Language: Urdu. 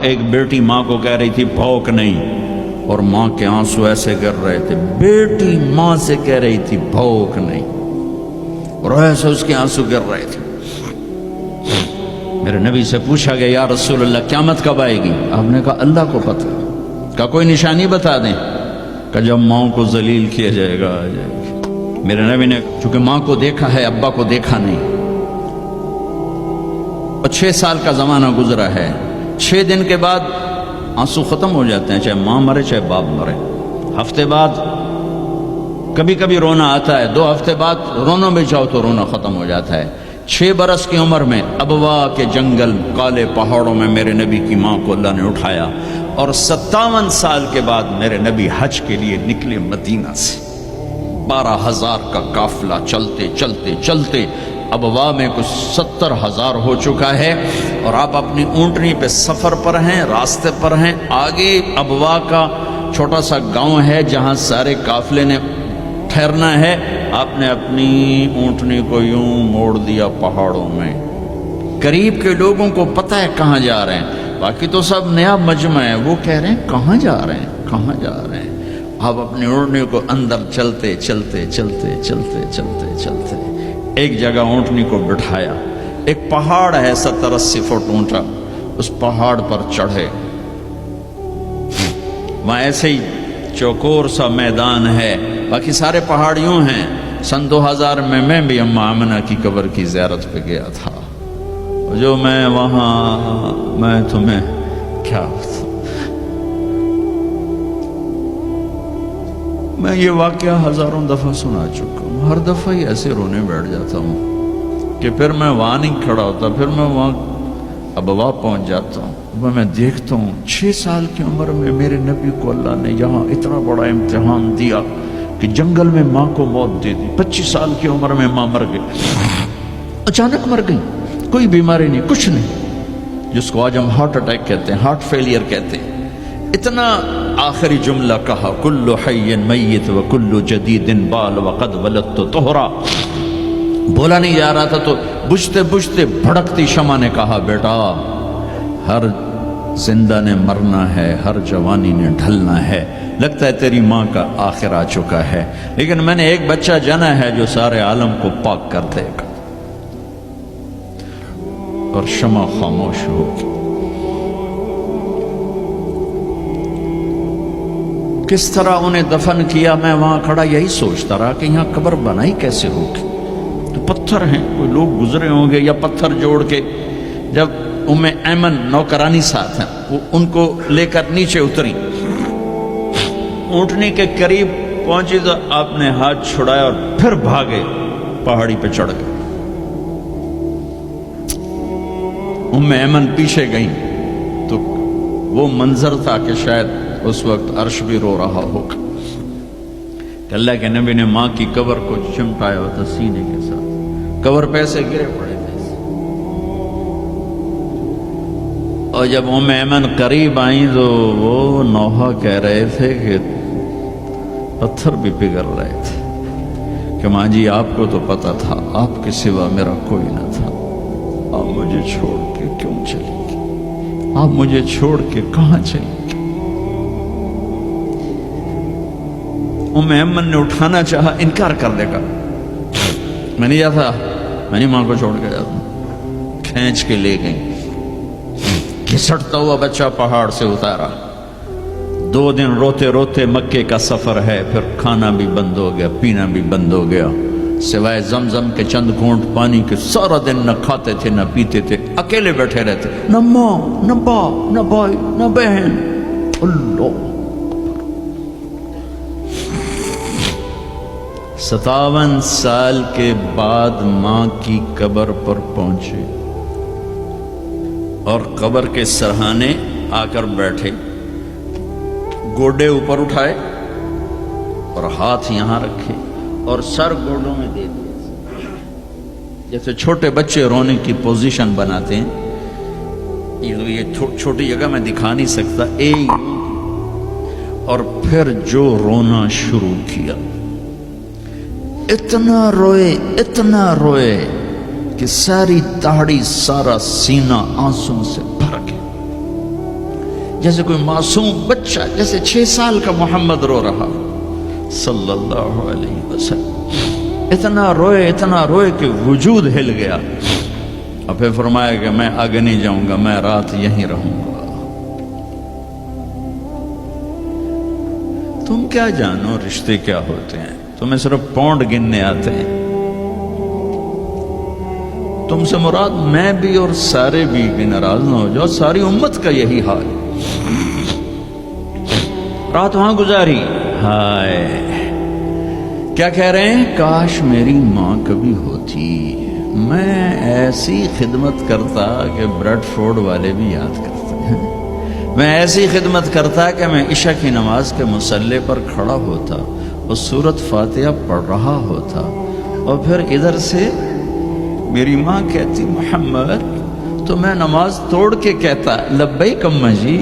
ایک بیٹی ماں کو کہہ رہی تھی بھوک نہیں، اور ماں کے آنسو ایسے گر رہے تھے۔ بیٹی ماں سے کہہ رہی تھی بھوک نہیں، اور ایسے اس کے آنسو گر رہے تھے۔ میرے نبی سے پوچھا گیا یا رسول اللہ قیامت کب آئے گی؟ آپ نے کہا اللہ کو پتہ۔ کہا کوئی نشانی بتا دیں؟ کہ جب ماں کو ذلیل کیا جائے گا آ جائے گی۔ میرے نبی نے چونکہ ماں کو دیکھا ہے ابا کو دیکھا نہیں، اور 6 سال کا زمانہ گزرا ہے، 6 دن کے بعد آنسو ختم ہو جاتے ہیں، چاہے ماں مرے چاہے باپ مرے۔ ہفتے بعد کبھی کبھی رونا آتا ہے، 2 ہفتے بعد رونا بھی چاہو تو رونا ختم ہو جاتا ہے۔ 6 برس کی عمر میں ابوا کے جنگل کالے پہاڑوں میں میرے نبی کی ماں کو اللہ نے اٹھایا، اور 57 سال کے بعد میرے نبی حج کے لیے نکلے مدینہ سے۔ 12,000 کا قافلہ چلتے چلتے چلتے ابوا میں کچھ 70,000 ہو چکا ہے، اور آپ اپنی اونٹنی پہ سفر پر ہیں، راستے پر ہیں۔ آگے ابوا کا چھوٹا سا گاؤں ہے جہاں سارے قافلے نے ٹھہرنا ہے۔ آپ نے اپنی اونٹنی کو یوں موڑ دیا پہاڑوں میں۔ قریب کے لوگوں کو پتہ ہے کہاں جا رہے ہیں، باقی تو سب نیا مجمع ہے، وہ کہہ رہے ہیں کہاں جا رہے ہیں کہاں جا رہے ہیں۔ آپ اپنی اونٹنی کو اندر چلتے چلتے چلتے چلتے چلتے چلتے ایک جگہ اونٹنی کو بٹھایا۔ ایک پہاڑ ہے 70-80 فٹ اونچا، اس پہاڑ پر چڑھے۔ وہاں ایسے ہی چوکور سا میدان ہے، باقی سارے پہاڑ یوں ہیں۔ سن 2000 میں بھی اماں آمنہ کی قبر کی زیارت پہ گیا تھا۔ جو میں وہاں میں تمہیں کیا بتاؤں، میں یہ واقعہ ہزاروں دفعہ سنا چکا ہوں، ہر دفعہ ہی ایسے رونے بیٹھ جاتا ہوں کہ پھر میں وہاں نہیں کھڑا ہوتا، پھر میں وہاں ابوا پہنچ جاتا ہوں۔ میں دیکھتا ہوں 6 سال کی عمر میں میرے نبی کو اللہ نے یہاں اتنا بڑا امتحان دیا کہ جنگل میں ماں کو موت دے دی۔ 25 سال کی عمر میں ماں مر گئی، اچانک مر گئی، کوئی بیماری نہیں، کچھ نہیں، جس کو آج ہم ہارٹ اٹیک کہتے ہیں، ہارٹ فیلئر کہتے ہیں۔ اتنا آخری جملہ کہا کل حی میت و کل جدید بال وقد ولدت طہرا۔ بولا نہیں جا رہا تھا تو بجھتے بجھتے بھڑکتی شمع نے کہا بیٹا ہر زندہ نے مرنا ہے، ہر جوانی نے ڈھلنا ہے، لگتا ہے تیری ماں کا آخر آ چکا ہے، لیکن میں نے ایک بچہ جنا ہے جو سارے عالم کو پاک کر دے گا۔ اور شمع خاموش ہو گئی۔ کس طرح انہیں دفن کیا، میں وہاں کھڑا یہی سوچتا رہا کہ یہاں قبر بنائی کیسے ہوگی۔ تو پتھر ہیں، کوئی لوگ گزرے ہوں گے یا پتھر جوڑ کے۔ جب ایمن نوکرانی ساتھ ہیں، وہ ان کو لے کر نیچے اتری، اونٹنی کے قریب پہنچی تو آپ نے ہاتھ چھڑایا اور پھر بھاگے، پہاڑی پہ چڑھ گئے۔ ایمن پیچھے گئیں تو وہ منظر تھا کہ شاید اس وقت عرش بھی رو رہا ہوگا کہ اللہ کے نبی نے ماں کی قبر کو چمٹایا ہوتا سینے کے ساتھ، قبر پہ ایسے گرے پڑے تھے۔ اور جب ایمن قریب آئیں تو وہ نوحہ کہہ رہے تھے کہ پتھر بھی پگھل رہے تھے کہ ماں جی آپ کو تو پتا تھا آپ کے سوا میرا کوئی نہ تھا، آپ مجھے چھوڑ کے کیوں چلی گئی، آپ مجھے چھوڑ کے کہاں چلی گئی۔ ایمن نے اٹھانا چاہا، انکار کر دے گا، میں نہیں جاتا، میں نہیں ماں کو چھوڑ کے جاتا۔ کھینچ کے لے گئی، گھسٹتا ہوا بچہ پہاڑ سے اتارا۔ 2 دن روتے روتے مکے کا سفر ہے، پھر کھانا بھی بند ہو گیا، پینا بھی بند ہو گیا، سوائے زمزم کے چند گھونٹ پانی کے سارا دن نہ کھاتے تھے نہ پیتے تھے، اکیلے بیٹھے رہتے، نہ ماں نہ باپ نہ بھائی نہ بہن۔ اللہ 57 سال کے بعد ماں کی قبر پر پہنچے اور قبر کے سرہانے آ کر بیٹھے، گوڈے اوپر اٹھائے اور ہاتھ یہاں رکھے اور سر گوڈوں میں دے دیا، جیسے چھوٹے بچے رونے کی پوزیشن بناتے ہیں۔ یہ چھوٹی جگہ میں دکھا نہیں سکتا، اور پھر جو رونا شروع کیا، اتنا روئے کہ ساری داڑھی سارا سینہ آنسوں سے بھر گیا۔ جیسے کوئی معصوم بچہ، جیسے 6 سال کا محمد رو رہا صلی اللہ علیہ وسلم، اتنا روئے کہ وجود ہل گیا، اور پھر فرمایا کہ میں آگے نہیں جاؤں گا، میں رات یہیں رہوں گا۔ تم کیا جانو رشتے کیا ہوتے ہیں، تمہیں صرف پاؤنڈ گننے آتے ہیں۔ تم سے مراد میں بھی اور سارے بھی، کہ ناراض نہ ہو جاؤ، ساری امت کا یہی حال۔ رات وہاں گزاری، ہائے کیا کہہ رہے ہیں، کاش میری ماں کبھی ہوتی، میں ایسی خدمت کرتا کہ بریڈ فورڈ والے بھی یاد کرتے ہیں، میں ایسی خدمت کرتا کہ میں عشاء کی نماز کے مصلی پر کھڑا ہوتا اور سورۃ فاتحہ پڑھ رہا ہوتا، اور پھر ادھر سے میری ماں کہتی محمد، تو میں نماز توڑ کے کہتا لبیک اماں جی،